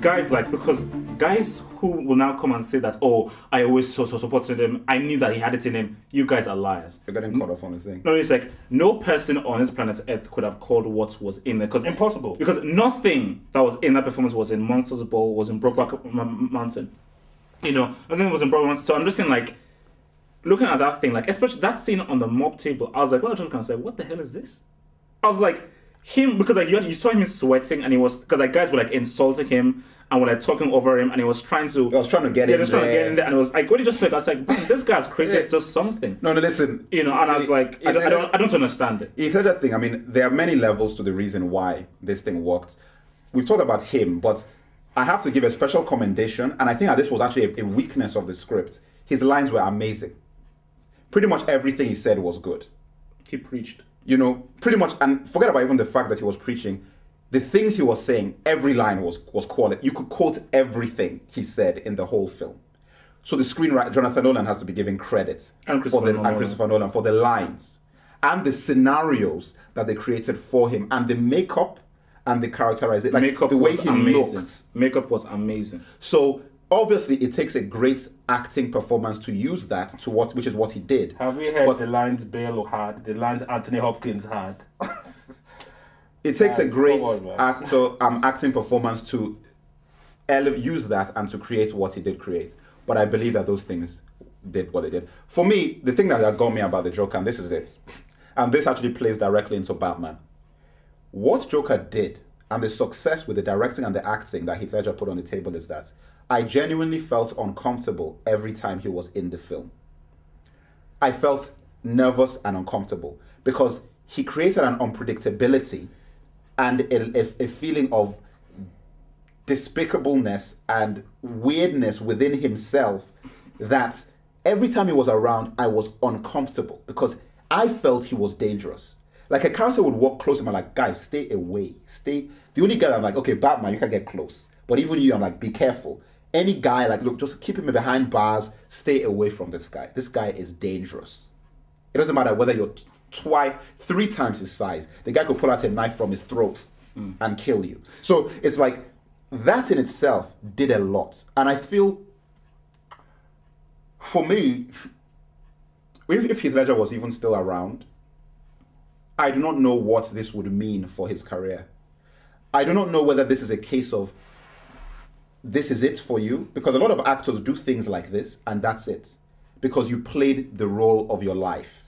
guys like, because guys who will now come and say that, oh, I always so supported him, I knew that he had it in him, you guys are liars. You're getting caught off on the thing. No, it's like, no person on this planet Earth could have called what was in there. Impossible. Because nothing that was in that performance was in Monsters Ball, was in Brokeback Mountain. You know, nothing was in Brokeback Mountain. So I'm just saying, like, looking at that thing, like, especially that scene on the mob table, I was like, well, I just kind of said, what the hell is this? I was like, him, because like you saw him sweating, and he was, because like guys were like insulting him and were like talking over him, and he was trying to, trying to get in there, and it was like, when he just like, I was like, this guy's created just something. No, listen, you know, and I was like, I don't understand it. Heath Ledger thing, I mean, there are many levels to the reason why this thing worked. We've talked about him, but I have to give a special commendation, and I think that this was actually a weakness of the script. His lines were amazing. Pretty much everything he said was good. He preached. You know, pretty much, and forget about even the fact that he was preaching. The things he was saying, every line was quality. You could quote everything he said in the whole film. So the screenwriter, Jonathan Nolan, has to be given credit. And Christopher Nolan for the lines and the scenarios that they created for him, and the makeup and the characterization, like the way he looked. Makeup was amazing. So obviously, it takes a great acting performance to use that to which is what he did. Have you heard the lines Bale had, the lines Anthony Hopkins had? It takes a great acting performance to use that and to create what he did create. But I believe that those things did what they did. For me, the thing that got me about the Joker, and this is it, and this actually plays directly into Batman. What Joker did, and the success with the directing and the acting that Heath Ledger put on the table, is that I genuinely felt uncomfortable every time he was in the film. I felt nervous and uncomfortable because he created an unpredictability and a feeling of despicableness and weirdness within himself that every time he was around, I was uncomfortable because I felt he was dangerous. Like a character would walk close to me, I'm like, guys, stay away. The only guy I'm like, okay, Batman, you can get close. But even you, I'm like, be careful. Any guy, like, look, just keep him behind bars, stay away from this guy. This guy is dangerous. It doesn't matter whether you're 3 times his size. The guy could pull out a knife from his throat and kill you. So it's like, that in itself did a lot. And I feel, for me, if Heath Ledger was even still around, I do not know what this would mean for his career. I do not know whether this is a case of, this is it for you, because a lot of actors do things like this and that's it, because you played the role of your life,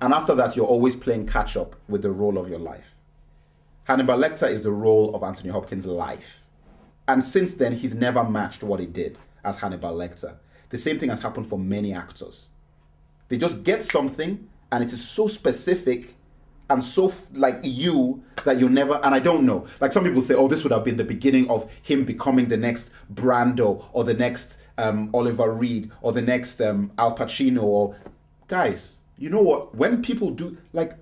and after that you're always playing catch up with the role of your life. Hannibal Lecter is the role of Anthony Hopkins' life, and since then he's never matched what he did as Hannibal Lecter. The same thing has happened for many actors. They just get something and it is so specific and so like you that you never, and I don't know, like some people say, oh, this would have been the beginning of him becoming the next Brando or the next Oliver Reed or the next Al Pacino. Or guys, you know what, when people do, like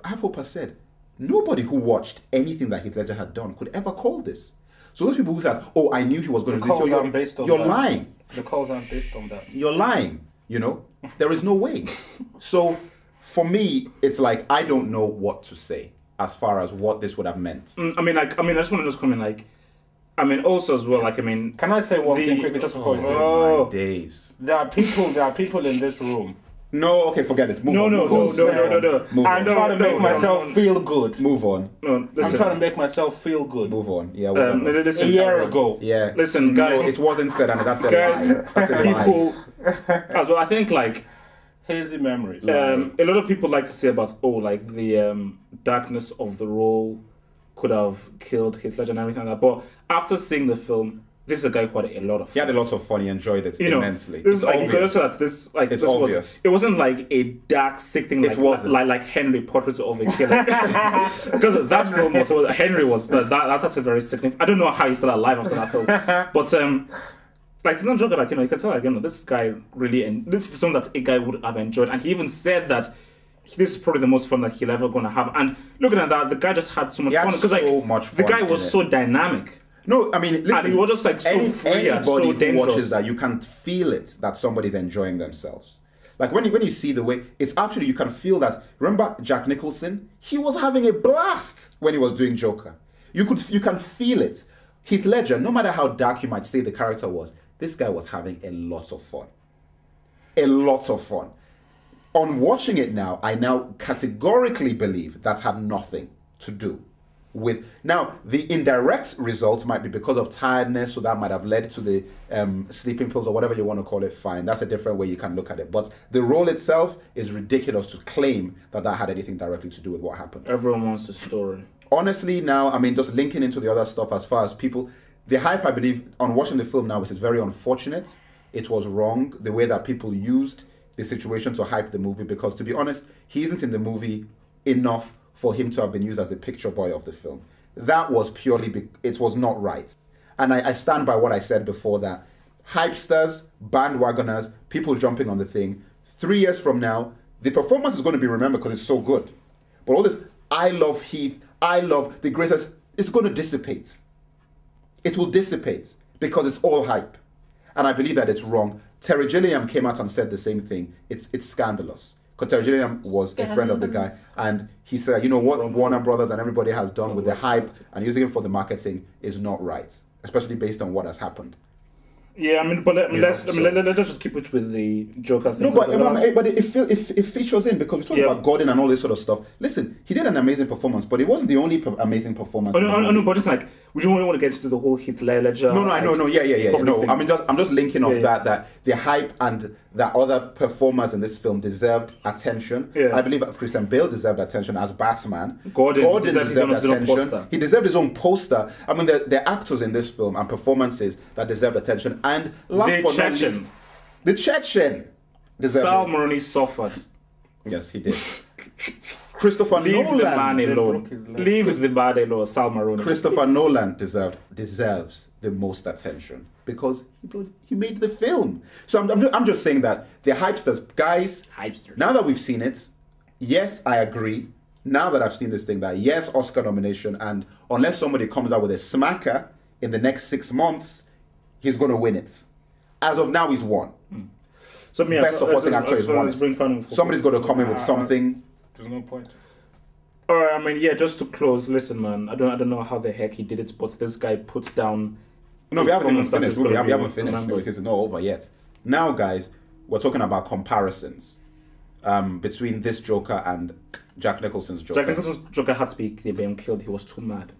Hope has said, nobody who watched anything that Heath Ledger had done could ever call this. So those people who said, oh, I knew he was going to do this, you're lying. The calls aren't based on that. You're lying, you know, there is no way. So for me, it's like, I don't know what to say as far as what this would have meant. I just want to just come in, like, also as well, like, Can I say one thing quickly just before you say? Oh, my days. There are people in this room. No, okay, forget it. No. I'm trying to make myself feel good. Move on. No, listen. I'm trying to make myself feel good. Move on. Yeah, listen, a year ago. Yeah. Listen, guys. No, it wasn't said, and that's a guys, lie. That's a people, as well, I think, like, hazy memories. A lot of people like to say about, like, the darkness of the role could have killed Heath Ledger and everything like that. But after seeing the film, this is a guy who had a lot of fun. He had a lot of fun. He enjoyed it immensely. This is like, it's obvious. It wasn't like a dark, sick thing like Henry, Portrait of a Killer. Because that film was, Henry was, that's a very significant. I don't know how he's still alive after that film. But, like, it's not joking, like, you can tell, like, this guy really, and this is something that a guy would have enjoyed. And he even said that this is probably the most fun that he'll ever gonna have. And looking at that, the guy just had so much fun. Because, like, the guy was so dynamic. No, I mean, listen, and he was just like so free and so dangerous. Anybody who watches that, you can feel it that somebody's enjoying themselves. Like when you see the way, it's actually, you can feel that. Remember Jack Nicholson? He was having a blast when he was doing Joker. You can feel it. Heath Ledger, no matter how dark you might say the character was, this guy was having a lot of fun. A lot of fun. On watching it now, I now categorically believe that had nothing to do with... Now, the indirect result might be because of tiredness, so that might have led to the sleeping pills or whatever you want to call it, fine. That's a different way you can look at it. But the role itself is ridiculous to claim that that had anything directly to do with what happened. Everyone wants a story. Honestly, now, I mean, just linking into the other stuff as far as people... The hype, I believe, on watching the film now, which is very unfortunate, it was wrong, the way that people used the situation to hype the movie, because to be honest, he isn't in the movie enough for him to have been used as the picture boy of the film. That was purely, it was not right. And I stand by what I said before, that hypesters, bandwagoners, people jumping on the thing, 3 years from now, the performance is going to be remembered because it's so good. But all this, I love Heath, I love the greatest, it's going to dissipate. It will dissipate because it's all hype. And I believe that it's wrong. Terry Gilliam came out and said the same thing. It's scandalous. Because Terry Gilliam was a friend of the guy. And he said, you know what Warner Brothers and everybody has done with the hype and using it for the marketing is not right. Especially based on what has happened. Yeah, I mean, but let's just keep it with the Joker thing. No, but it features in because we talk about Gordon and all this sort of stuff. Listen, he did an amazing performance, but it wasn't the only amazing performance. No, but it's like we don't really want to get into the whole Heath Ledger. No, I mean, I'm just linking off that the hype and that other performers in this film deserved attention. Yeah. I believe Christian Bale deserved attention as Batman. Gordon deserved attention. He deserved his own poster. I mean, the actors in this film and performances that deserved attention. And last but not least, the Chechen deserved Sal Maroni suffered. Yes, he did. Christopher Leave Nolan. the man alone. Leave the man alone, Sal Maroni. Christopher Nolan deserves the most attention because he made the film. So I'm just saying that the hypesters, guys, now that we've seen it, yes, I agree. Now that I've seen this thing, that yes, Oscar nomination, and unless somebody comes out with a smacker in the next 6 months, he's going to win it. As of now, he's won. So, Best supporting actor is won. Somebody's going to come in with something. There's no point. All right, I mean, yeah, just to close, listen, man, I don't know how the heck he did it, but this guy puts down... No, we haven't even finished. We haven't finished. No, it's not over yet. Now, guys, we're talking about comparisons between this Joker and Jack Nicholson's Joker. Jack Nicholson's Joker had to be killed. He was too mad.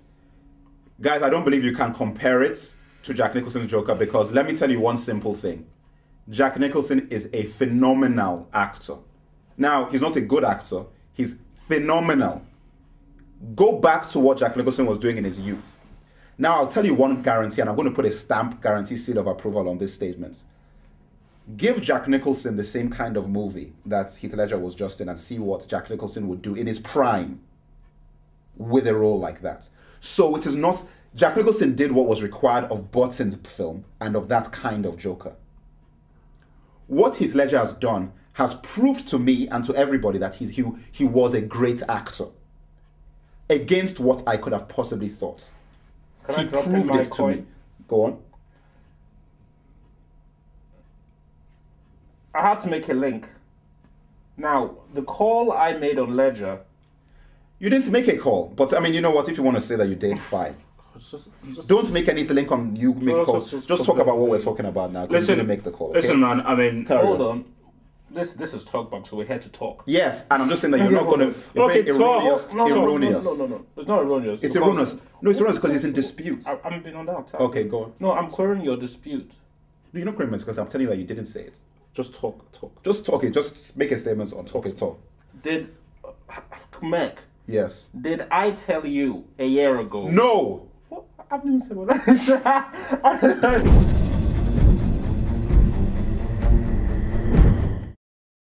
Guys, I don't believe you can compare it to Jack Nicholson's Joker because let me tell you one simple thing. Jack Nicholson is a phenomenal actor. Now, he's not a good actor. He's phenomenal. Go back to what Jack Nicholson was doing in his youth. Now, I'll tell you one guarantee, and I'm going to put a stamp guarantee seal of approval on this statement. Give Jack Nicholson the same kind of movie that Heath Ledger was just in and see what Jack Nicholson would do in his prime with a role like that. So it is not... Jack Nicholson did what was required of Burton's film and of that kind of Joker. What Heath Ledger has done has proved to me and to everybody that he was a great actor. Against what I could have possibly thought. He proved it to me. Go on. I had to make a link. Now, the call I made on Ledger... You didn't make a call, but I mean, you know what? If you want to say that you did, fine. Don't make any link on you make calls. Just talk about what we're talking about now. Because you're going to make the call. Okay? Listen, man. I mean, hold on. This is Talkbox, so we're here to talk. Yes, and I'm just saying that you're not going to. Okay, erroneous. No. It's not erroneous. It's erroneous. No, it's erroneous because it's in dispute. I'm being on that. Okay, go on. No, I'm querying your dispute. No, you're not querying because I'm telling you that you didn't say it. Just talk. Just talk it. Just make a statement on talk. Okay, talk. Did Mac? Yes. Did I tell you a year ago? No. I haven't even said what that is.